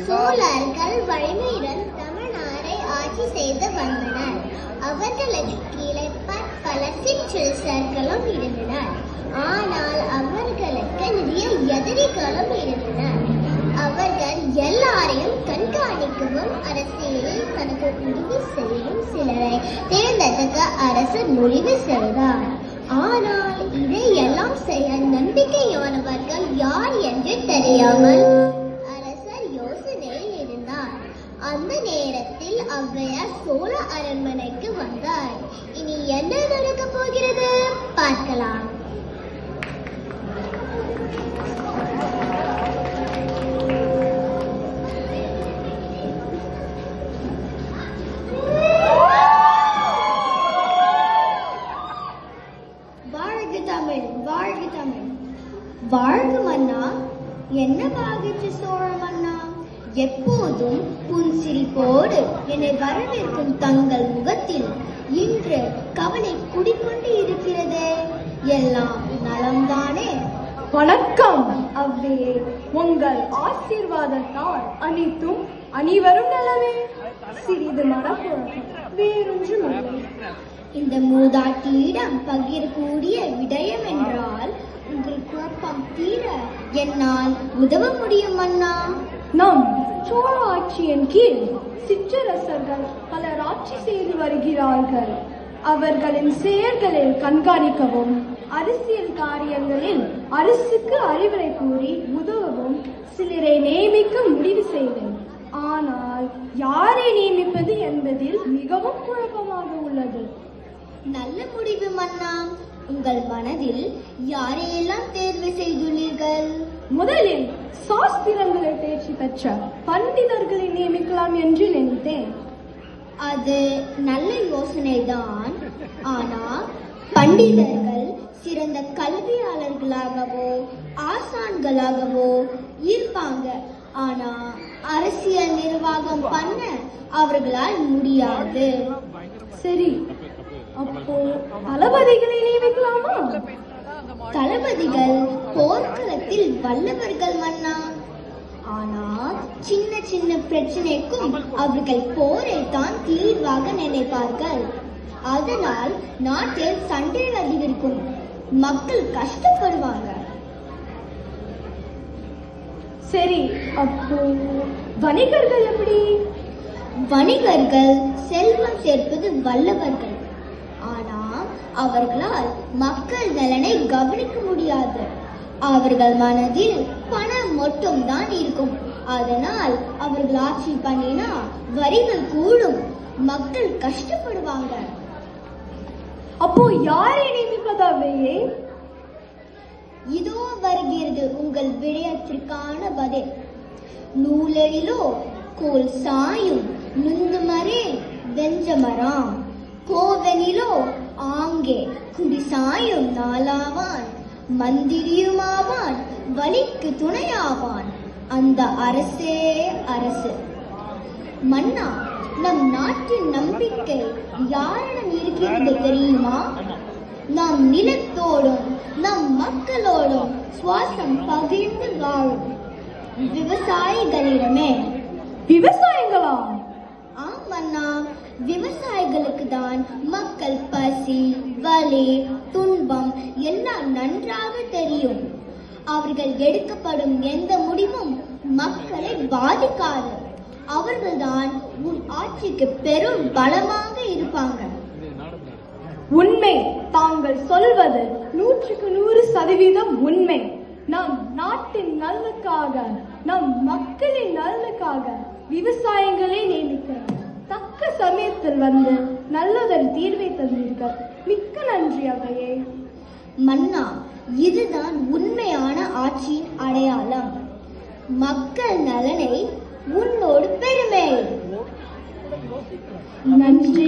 சோழர்கள் வலிமையுடன் தமிழ்நாடை ஆட்சி செய்து வந்தனர். அவர்களுக்கு கீழே பல சிற்றரசர்களும் இருந்தனர். ஆனால் அவர்களுக்கு நிறைய எதிரிகளும் இருந்தனர். அவர்கள் எல்லாரையும் கண்காணிக்கவும் அரசியலில் தனக்கு உதவி செய்யும் சிலரை தேர்ந்தெடுக்க அரசர் முடிவு செய்தார். ஆனால் இதையெல்லாம் செய்ய நம்பிக்கையானவர்கள் யார் என்று தெரியாமல் அரசர் யோசனையில் இருந்தார். அந்த நேரத்தில் ஔவையார் சோழ அரண்மனைக்கு வந்தார். இனி என்ன நடக்க போகிறது பார்க்கலாம். வாழ்க மன்னா. என்ன வாகிற்று சோழ மன்னா? எப்போதும் புன்சிரிப்போடு என்னை வரவேற்கும் தங்கள் முகத்தில் இன்று கவலை குடிக்கொண்டு இருக்கிறது. எல்லாம் நலம்தானே? வணக்கம் அவ்வையே. உங்கள் ஆசீர்வாதத்தால் அனைத்தும் அனைவரும் நலமே. சிறிது மனக்குழப்பம், வேறொன்றுமில்லை. இந்த மூதாட்டியிடம் பகிரக்கூடிய விடயம் என்றால் உங்கள் குழப்பம் தீர என்னால் உதவ முடியும் அண்ணா. நம் சோழ ஆட்சியின் கீழ் சிற்றரசர்கள் பலர் ஆட்சி செய்து வருகிறார்கள். அவர்களின் செயல்களில் கண்காணிக்கவும் அரசியல் காரியங்களில் அரசுக்கு அறிவுரை கூறி உதவவும் சிலரை நியமிக்க முடிவு செய்தேன். ஆனால் யாரை நியமிப்பது என்பதில் மிகவும் குழப்பமாக உள்ளது. நல்ல முடிவு மன்னா. உங்கள் மனதில் யாரையெல்லாம் தேர்வு செய்துள்ளீர்கள்? முதலில் சாஸ்திரங்களை தேர்ச்சி பெற்ற பண்டிதர்களை நியமிக்கலாம் என்று நினைத்தேன். அது நல்ல யோசனைதான். ஆனால் பண்டிதர்கள் சிறந்த கல்வியாளர்களாகவோ ஆசான்களாகவோ இருப்பாங்க. ஆனா அரசியல் நிர்வாகம் பண்ண அவர்களால் முடியாது. சரி, அப்போ தளபதிகளை நியமிக்கலாமா? தளபதிகள் போர்க்களத்தில் வல்லவர்கள் மன்னா. ஆனால் சின்ன சின்ன பிரச்சனைக்கும் அவர்கள் போரை தான் தீர்வாக நினைப்பார்கள். அதனால் நாட்டில் சண்டைகள் அதிகரிக்கும், மக்கள் கஷ்டப்படுவாங்க. சரி, அப்போ வணிகர்கள் எப்படி? வணிகர்கள் செல்வம் சேர்ப்பது வல்லவர்கள். ஆனா அவர்களால் மக்கள் நலனை கவனிக்க முடியாது. அவர்கள் மனதில் பணம் மட்டும் தான் இருக்கும். அதனால் அவர்கள் ஆட்சி பண்ணினா வரிகள் கூடும், மக்கள் கஷ்டப்படுவாங்க. அப்போ யாரை நியமிப்பதாவே? இதோ வருகிறது உங்கள் விடயத்திற்கான பதில். நூலெழிலோ கோல் சாயும் நுந்துமரே வெஞ்சமராம், கோவனிலோ ஆங்கே குடிசாயும் நாளாவான், மந்திரியுமாவான் வலிக்கு துணையாவான், அந்த அரசே அரசு. மன்னா, நம் நாட்டின் நம்பிக்கை யாரிடம் இருக்கிறது தெரியுமா? நம் நிலத்தோடும் நம் மக்களோடும் சுவாசம் பகிர்ந்து வாழும் விவசாயிகளிடமே. விவசாயிகளா? ஆமண்ணா, விவசாயிகளுக்கு தான் மக்கள் பசி, வலி, துன்பம் எல்லாம் நன்றாக தெரியும். அவர்கள் எடுக்கப்படும் எந்த முடிவும் மக்களை பாதிக்காது. அவர்கள்தான் உன் ஆட்சிக்கு பெரும் பலமாக இருப்பாங்க. உண்மை. தாங்கள் சொல்வது 100% உண்மை. நம் நாட்டின் நலனுக்காக, நம் மக்களின் நலனுக்காக விவசாயிகளை நியமிக்க தக்க சமயத்தில் வந்து நல்லதொரு தீர்வை தந்தீர்கள். மிக்க நன்றி அவையே. மன்னா, இதுதான் உண்மையான ஆட்சியின் அடையாளம். மக்கள் நலனை உன்னோடு பெருமை. நன்றி.